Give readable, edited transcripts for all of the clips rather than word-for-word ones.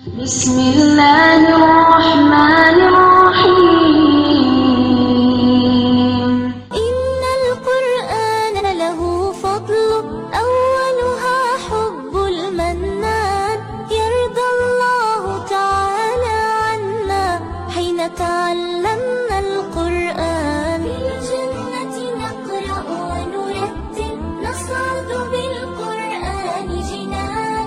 बिस्मिल्लाहिर्रहमानिर्रहीम। इन्नल कुरआन लहू फद्ल अव्वलुहा हुब्बुल मन्नान यर्दल्लाहु तआला अन्ना हिन तअल्लमनल कुरआन फिल जन्नति नक़रअ व नुरत्तिल नस्अदु बिल कुरआनि जिनान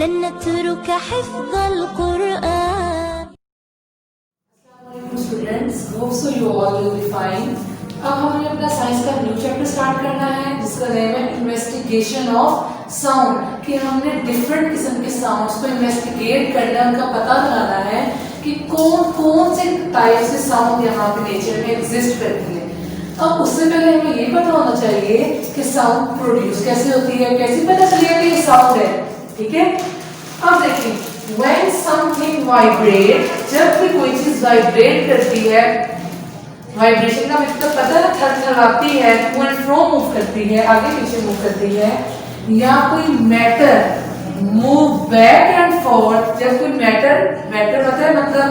लन नतरुक हिफ़्ज़ल कुरआन। Students, hope so you all will be fine. अब हमें अपना साइंस का न्यू चैप्टर स्टार्ट करना है जिसका नेम है इन्वेस्टिगेशन ऑफ साउंड। कि हमने डिफरेंट किस्म के साउंड्स को इन्वेस्टिगेट करना, उनका पता लगाना है कि कौन कौन से टाइप से साउंड यहाँ पे नेचर में एग्जिस्ट करती है। अब उससे पहले हमें ये पता होना चाहिए कि साउंड प्रोड्यूस कैसे होती है, कैसे पता चलेगा कि ये साउंड है। ठीक है, अब देखिए, when something vibrate, जब भी कोई चीज वाइब्रेट करती है, वाइब्रेशन का मतलब पता है, थरथराती है, टू एंड फ्रो मूव करती है, आगे पीछे मूव करती है, या कोई matter move back and forward. जब कोई मैटर पता है मतलब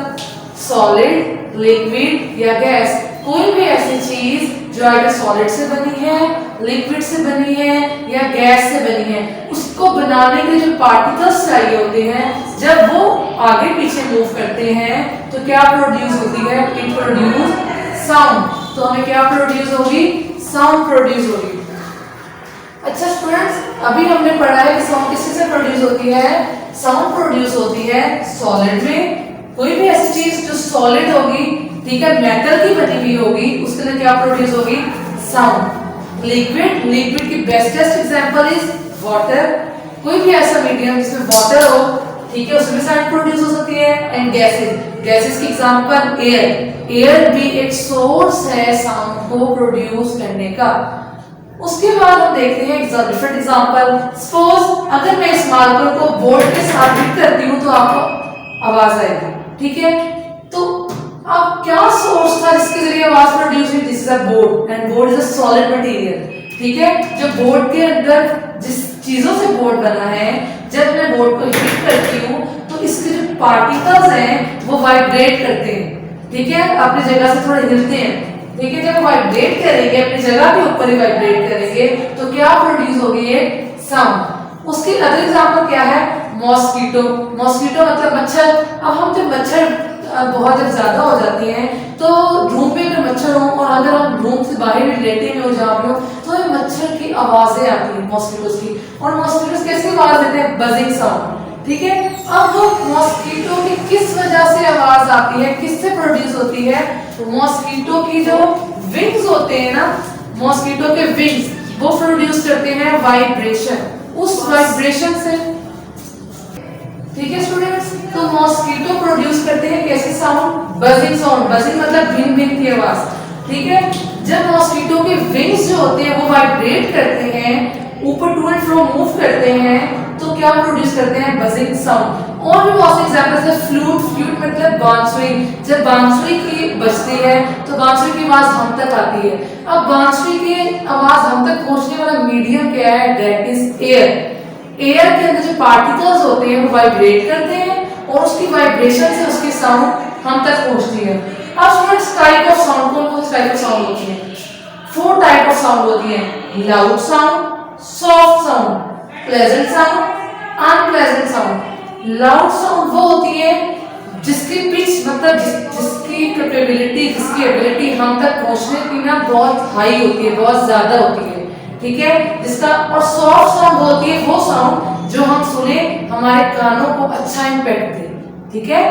सॉलिड, लिक्विड या गैस, कोई भी ऐसी चीज जो अगर सॉलिड से बनी है, लिक्विड से बनी है या गैस से बनी है, उसको बनाने के जो पार्टिकल्स चाहिए होते हैं, जब वो आगे पीछे मूव करते हैं तो क्या प्रोड्यूस होती है? It produce sound. तो हमें क्या प्रोड्यूस होगी? साउंड प्रोड्यूस होगी। अच्छा स्टूडेंट्स, अभी हमने पढ़ा है कि साउंड किससे से प्रोड्यूस होती है? साउंड प्रोड्यूस होती है सॉलिड में। कोई भी ऐसी चीज जो सॉलिड होगी, ठीक है, मेटल की बनी हुई होगी, उसके लिए क्या प्रोड्यूस होगी? साउंड। लिक्विड की बेस्टेस्ट एग्जांपल इज वाटर। कोई भी ऐसा मीडियम जिसमें वाटर हो, ठीक है, उसमें साउंड प्रोड्यूस हो सकती है। एंड गैसेस की एग्जांपल एयर भी एक सोर्स है साउंड को प्रोड्यूस करने का। उसके बाद हम देखते हैं डिफरेंट एग्जांपल। सपोज अगर मैं इस मार्कर को बोर्ड के साथ हिट करती हूँ तो आपको आवाज आएगी, ठीक है। तो अब क्या सोर्स था जिसके जरिए आवाज प्रोड्यूस हुई? This is a board and board is a solid material, ठीक है। जो बोर्ड के अंदर जिस चीजों से बोर्ड बना है, जब मैं बोर्ड को हिट करती हूँ तो इसके जो पार्टिकल्स हैं वो वाइब्रेट करते हैं, ठीक है, अपनी जगह से थोड़े हिलते हैं, ठीक है। जब वाइब्रेट करेंगे, अपनी जगह के ऊपर ही वाइब्रेट करेंगे तो क्या प्रोड्यूस होगी? एक साउंड। उसकी अदर एग्जांपल क्या है? मॉस्किटो मतलब मच्छर। अब हम जब मच्छर बहुत जब ज्यादा हो जाती हैं तो रूम में अगर मच्छर हो और अगर हम रूम से बाहर भी लेटे में हो जहाँ पे हो तो ये मच्छर की आवाजें आती हैं मॉस्किटोज की। और मॉस्किटोज कैसी आवाज देते हैं? बजिंग साउंड, ठीक है। अब वो मॉस्किटो की किस वजह से आवाज आती है, किससे प्रोड्यूस होती है? तो मॉस्किटो की जो विंग्स होते हैं ना, मॉस्किटो के विंग्स वो प्रोड्यूस करते हैं वाइब्रेशन, उस वाइब्रेशन से, ठीक है स्टूडेंट्स। तो मॉस्किटो प्रोड्यूस करते हैं कैसे साउंड? Buzzing sound. बजिंग मतलब भिन भिन की आवाज, ठीक है। जब मॉस्किटो के विंग्स जो होते हैं वो वाइब्रेट करते हैं, ऊपर टू एंड फ्रो मूव करते हैं, तो क्या प्रोड्यूस करते हैं? Buzzing sound. और भी बहुत से एग्जांपल्स है। फ्लूट मतलब बांसुरी। जब बांसुरी की बजती है तो बांसुरी की आवाज हम तक आती है। अब बांसुरी की आवाज हम तक पहुंचने वाला मीडियम क्या है? That is air. एयर के अंदर जो पार्टिकल्स होते हैं वो वाइब्रेट करते हैं और उसकी वाइब्रेशन से उसकी साउंड हम तक पहुंचती है। अब स्टूडेंट्स, टाइप ऑफ साउंड, कौन कौन सी टाइप ऑफ साउंड होती है? 4 टाइप ऑफ साउंड होती है। Loud sound, soft sound, pleasant sound, unpleasant sound. Loud sound वो होती है जिसकी पिच मतलब जिसकी कैपेबिलिटी, जिसकी एबिलिटी हम तक पहुंचने की ना बहुत हाई होती है, बहुत ज्यादा होती है, ठीक है, जिसका। और सॉफ्ट साउंड होती है वो साउंड जो हम सुने हमारे कानों को अच्छा इम्पैक्ट दे, ठीक है,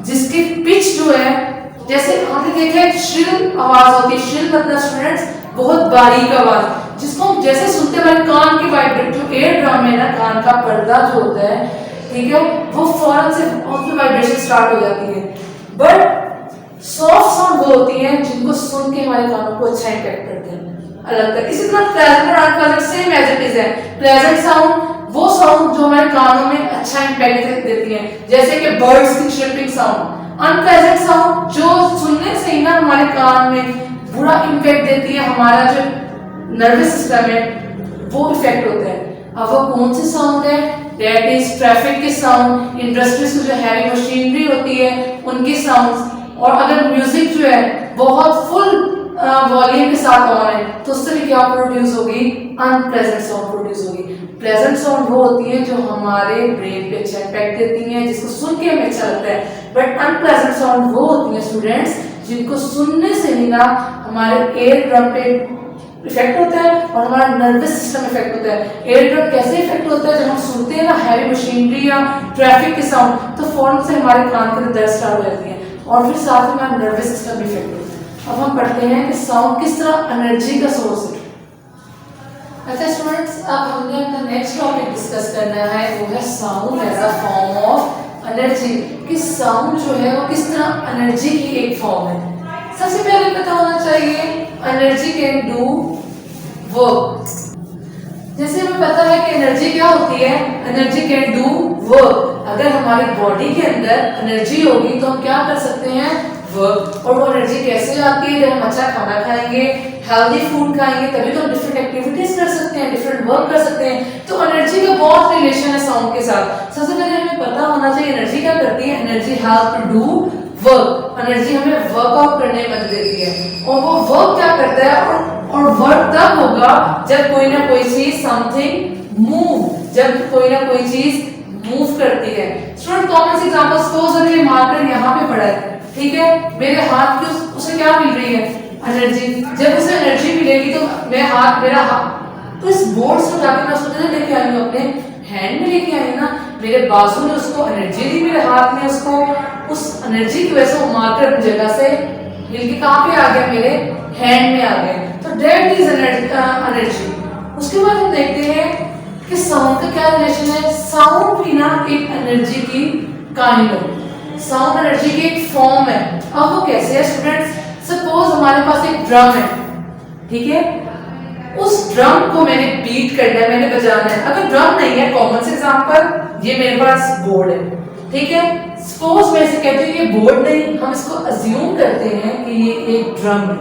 जिसकी पिच जो है, जैसे हमने देखा है श्रिल आवाज होती है। श्रिल मतलब स्टूडेंट्स बहुत बारीक आवाज, जिसको हम जैसे सुनते हमारे कान की वाइब्रेट, जो एयर ड्रम है ना, कान का पर्दा जो होता है, ठीक है, वो फौरन से उसमें वाइब्रेशन स्टार्ट हो जाती है। बट सॉफ्ट साउंड वो होती है जिनको सुन के हमारे कानों को अच्छा इम्पैक्ट करते हैं, अलग तक। इसी तरह प्लेजेंट और unpleasant same as it is है। प्लेजेंट साउंड वो साउंड जो हमारे कानों में अच्छा इम्पैक्ट देती है, जैसे कि बर्ड्स की चिर्पिंग साउंड। अनप्लेजेंट साउंड जो सुनने से ही ना हमारे कान में बुरा इम्पैक्ट देती है, हमारा जो नर्वस सिस्टम है वो इफेक्ट होता है। अब वो कौन से साउंड है? दैट इज ट्रैफिक के साउंड, इंडस्ट्रीज की जो हैवी मशीनरी होती है उनके साउंड्स। और अगर म्यूजिक जो है बहुत फुल वॉल्यूम के साथ ऑन है तो उससे भी क्या प्रोड्यूस होगी? अनप्लेजेंट साउंड प्रोड्यूस होगी। प्लेजेंट साउंड वो होती है जो हमारे ब्रेन पे अच्छा इम्पैक्ट देती हैं, जिसको सुन के हमें अच्छा लगता है। बट अनप्लेजेंट साउंड वो होती है स्टूडेंट्स जिनको सुनने से ही ना हमारे एयर ड्रम पे इफेक्ट होता है और हमारा नर्वस सिस्टम इफेक्ट होता है। एयर ड्रम कैसे इफेक्ट होता है? जब हम सुनते हैं ना हैवी मशीनरी या ट्रैफिक के साउंड तो फौरन से हमारे कान के अंदर दर्द स्टार्ट हो जाती है और फिर साथ में हमारा नर्वस सिस्टम भी इफेक्ट होता है। अब हम पढ़ते हैं कि साउंड किस तरह एनर्जी का सोर्स है। अच्छा स्टूडेंट्स, अब हमने अपना नेक्स्ट टॉपिक डिस्कस करना है, वो है sound as a form of energy. कि साउंड जो है वो किस तरह एनर्जी की एक फॉर्म है। सबसे पहले पता होना चाहिए एनर्जी कैन डू वर्क। जैसे हमें पता है कि एनर्जी क्या होती है, एनर्जी कैन डू वर्क। अगर हमारी बॉडी के अंदर एनर्जी होगी तो हम क्या कर सकते हैं? वर्क। और वो एनर्जी कैसे आती है? जब हम अच्छा खाना खाएंगे, हेल्दी फूड खाएंगे, तभी तो हम डिफरेंट एक्टिविटीज कर सकते हैं, डिफरेंट वर्क कर सकते हैं। तो एनर्जी का बहुत रिलेशन है साउंड के साथ। सबसे पहले हमें पता होना चाहिए एनर्जी क्या करती है। Energy help to do work. Energy हमें वर्कआउट करने में मदद देती है और वो वर्क क्या करता है? और वर्क तब होगा जब कोई ना कोई चीज समथिंग मूव, जब कोई ना कोई चीज मूव करती है। स्टूडेंट कॉमन से एग्जांपल, सपोज अगर ये मार्कर यहाँ पे पड़ा है, ठीक है, मेरे हाथ की उसे क्या मिल रही है? एनर्जी। जब उसे एनर्जी मिलेगी तो मेरा हाथ, तो इस बोर्ड से उठा के मैं उसको लेके आई हूँ, अपने हैंड में लेके आई ना, मेरे बाजू ने उसको एनर्जी दी, मेरे हाथ में उसको उस एनर्जी की वजह से वो मार्कर अपनी जगह से हिल के कहाँ पे आ गया? मेरे हैंड में आ गया। तो दैट इज एनर्जी। उसके बाद हम देखते हैं कि साउंड का क्या रिलेशन है। साउंड भी ना एक एनर्जी की काइंड है, साउंड एनर्जी की एक फॉर्म है। अब वो कैसे है स्टूडेंट्स? सपोज हमारे पास एक ड्रम है, ठीक है, उस ड्रम को मैंने बीट करना है, मैंने बजाना है। अगर ड्रम नहीं है, कॉमन से एग्जांपल, ये मेरे पास बोर्ड है, ठीक है, सपोज मैं इसे कहती हूँ ये बोर्ड नहीं, हम इसको अज्यूम करते हैं कि ये एक ड्रम है,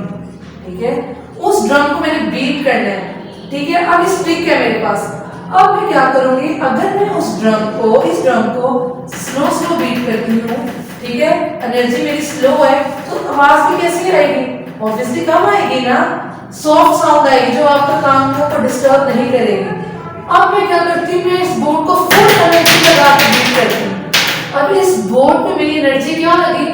ठीक है, उस ड्रम को मैंने बीट करना है, ठीक है। अब स्टिक है मेरे पास, अब मैं क्या करूंगी? अगर मैं इस ड्रम को स्लो बीट करती हूँ, ठीक है, एनर्जी मेरी स्लो है, तो आवाज भी कैसी आएगी? ऑब्वियसली कम आएगी ना, सॉफ्ट साउंड आएगी जो आपका कान को डिस्टर्ब नहीं करेगी। अब मैं क्या करती हूँ? मैं इस बोर्ड को फुल एनर्जी लगा के बीट करती हूँ। अब इस बोर्ड पे मेरी एनर्जी क्या लगी?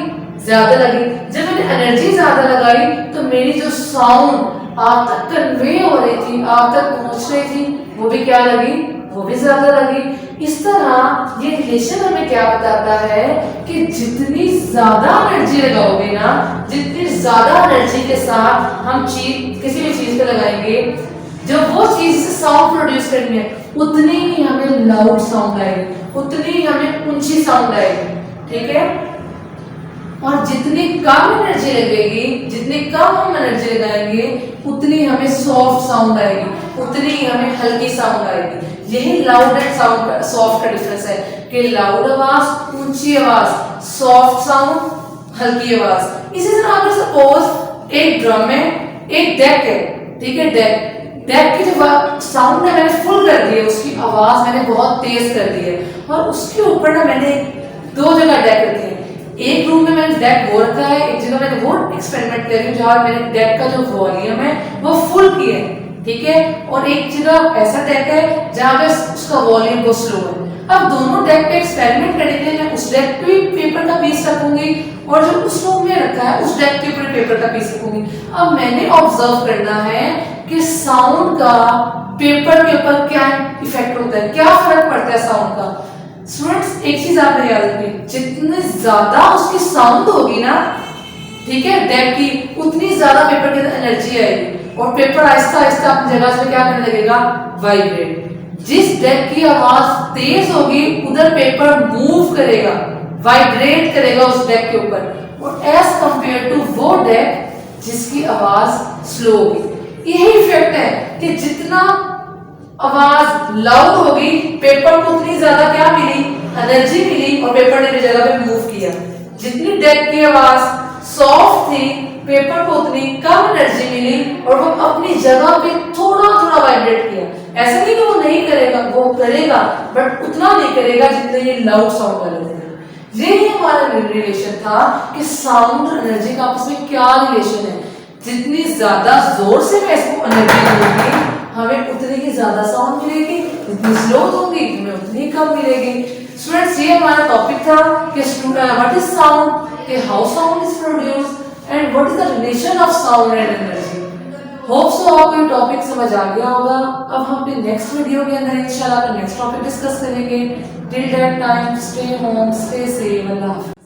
ज्यादा लगी। जब मैंने एनर्जी ज्यादा लगाई तो मेरी जो साउंड आप तक कन्वे हो रही थी, आप तक पहुंच रही थी, वो भी क्या लगी? वो भी ज्यादा लगी। इस तरह ये रिलेशन हमें क्या बताता है कि जितनी ज्यादा एनर्जी लगाओगे ना, जितनी ज्यादा एनर्जी के साथ हम किसी भी चीज पे लगाएंगे, जो वो चीज से साउंड प्रोड्यूस करनी है, उतनी ही हमें लाउड साउंड आएगी, उतनी ही हमें ऊंची साउंड आएगी, ठीक है। और जितनी कम एनर्जी लगेगी, जितनी कम हम एनर्जी लगाएंगे, उतनी हमें सॉफ्ट साउंड आएगी, उतनी ही हमें हल्की साउंड आएगी। यही लाउड एंड साउंड सॉफ्ट का डिफरेंस है कि लाउड आवाज, ऊंची आवाज, सॉफ्ट साउंड, हल्की आवाज। इसी तरह अगर सपोज एक ड्रम है, एक डेक है, ठीक है, डेक की जो साउंड है मैंने फुल कर दी है, उसकी आवाज मैंने बहुत तेज कर दी है, और उसके ऊपर ना मैंने दो जगह डेक रखी है। एक रूम में मैंने डेक वो रखा है, एक जगह मैंने वो एक्सपेरिमेंट कर रही हूँ जहाँ मैंने डेक का जो वॉल्यूम है वो फुल किया है, ठीक है, और एक जगह ऐसा डेक है जहाँ पे उसका वॉल्यूम बहुत स्लो है। अब दोनों डेक पे एक्सपेरिमेंट करने के लिए मैं उस डेक पे पेपर का पीस रखूंगी और जो उस रूम में रखा है उस डेक के ऊपर पेपर का पीस रखूंगी। अब मैंने ऑब्जर्व करना है कि साउंड का पेपर के ऊपर क्या इफेक्ट होता है, क्या फर्क पड़ता है साउंड का। स्टूडेंट्स एक चीज आपने याद रखनी, जितनी ज्यादा उसकी साउंड होगी ना, ठीक है, डेक की, उतनी ज्यादा पेपर के अंदर एनर्जी आएगी और पेपर आहिस्ता आहिस्ता अपनी जगह से क्या करने लगेगा? वाइब्रेट। जिस डेक की आवाज तेज होगी उधर पेपर मूव करेगा, वाइब्रेट करेगा उस डेक के ऊपर, और एज कंपेयर टू वो डेक जिसकी आवाज स्लो होगी। यही इफेक्ट है कि जितना आवाज लाउड होगी, पेपर को उतनी ज्यादा क्या मिली? एनर्जी मिली और पेपर ने अपनी जगह पे मूव किया। जितनी डेक की आवाज सॉफ्ट थी, पेपर को उतनी कम एनर्जी मिली और वो अपनी जगह पे थोड़ा थोड़ा वाइब्रेट किया। ऐसा नहीं कि वो नहीं करेगा, वो करेगा बट उतना नहीं करेगा जितने ये लाउड साउंड वाले थे। ये हमारा रिलेशन था कि साउंड और एनर्जी का आपस में क्या रिलेशन है। जितनी ज्यादा जोर से मैं इसको एनर्जी दूंगी हमें उतनी ही ज्यादा साउंड मिलेगी, जितनी स्लो दूंगी हमें उतनी कम मिलेगी। स्टूडेंट्स ये हमारा टॉपिक था कि व्हाट इज साउंड, कि how sound is produced and what is the relation of sound and energy. Hope so आपको ये टॉपिक समझ आ गया होगा। अब हम अपने नेक्स्ट वीडियो के अंदर इंशाल्लाह नेक्स्ट टॉपिक डिस्कस करेंगे। Till that time stay home, stay safe, अल्लाह हाफिज़।